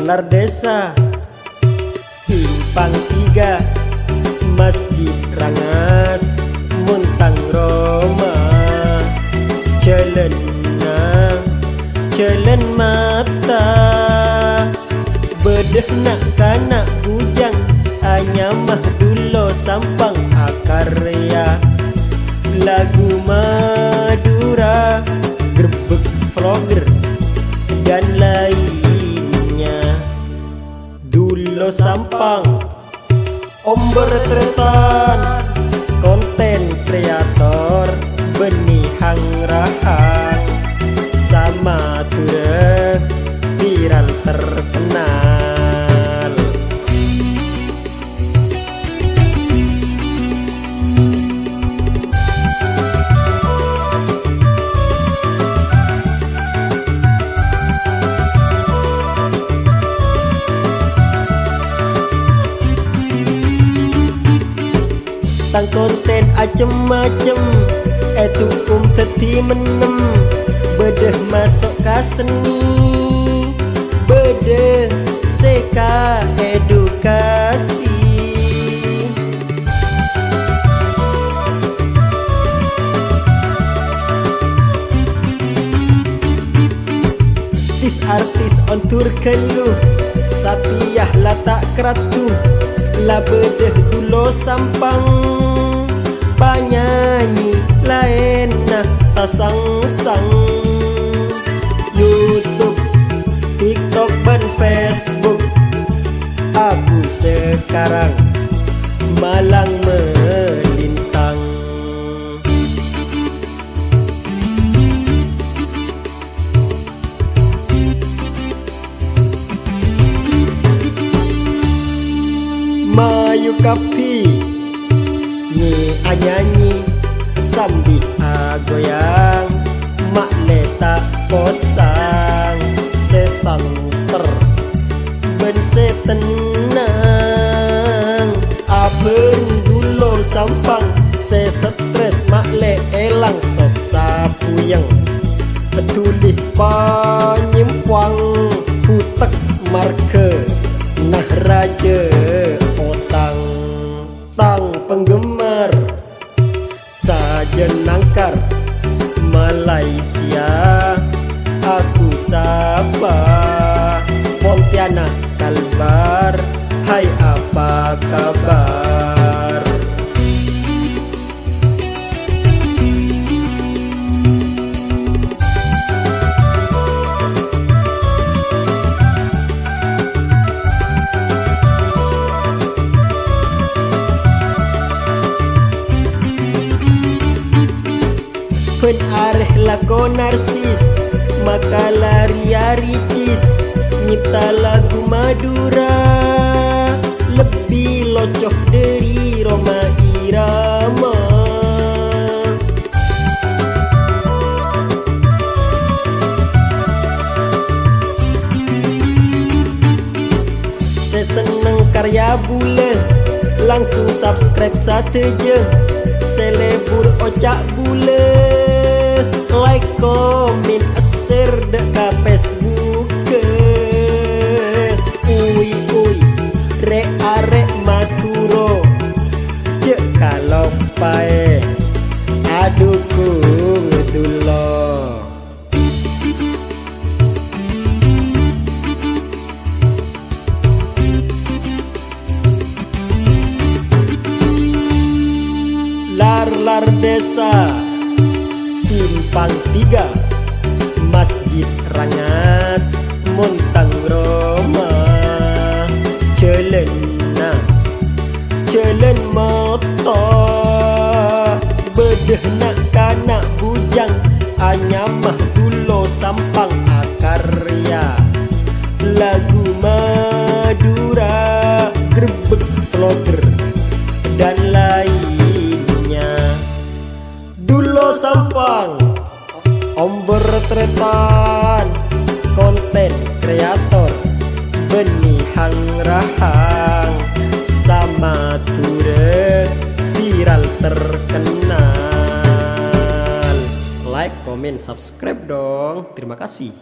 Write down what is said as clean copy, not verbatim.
Lar desa Simpang 3 Masjid Rangas Muntang Roma Celen mata bedeh nak kanak bujang anyamah dulo sampang akarya lagu Madura grebek vlogger dan lainnya. Dulo sampang omber tretan konten kreator benih hangrahang sama turek viral terkenal. Tang konten acem-macem itu teti menem bedeh masuk ke seni bedeh seka edukasi. Artis on tour keluh Satiyah latak keratu la bedeh dulo sampang panyanyi lain nah tasang-sang. YouTube, TikTok, dan Facebook aku sekarang malang melintang. Mayu kapi nyi anyanyi sambi agoyang mak leta posang sesanter ben setenang aben dulo sampang se stres mak le elang sosapuyeng betulih panyimpang putek marke nah raja otang tang penggemar saja nangkar Malaysia aku sapa Pontianak Kalbar hai apa kabar. Pen areh lagu narsis maka lari ricis nyipta lagu Madura lebih locok dari Roma Irama. Saya seneng karya bule langsung subscribe sateje selebur ocak bule like, komen, share dekat Facebook. Uy, rek maturo cek kalau pae aduh ku ngedulo. Lar desa Simpang 3 Masjid Rangas Muntang Roma Celen moto bedeh nak kanak bujang anyamah dulo sampang akarya lagu Madura grebek vlogger dan lainnya. Dulo sampang omber tretan konten kreator benih hangrahang sama turek viral terkenal. Like, komen, subscribe dong. Terima kasih.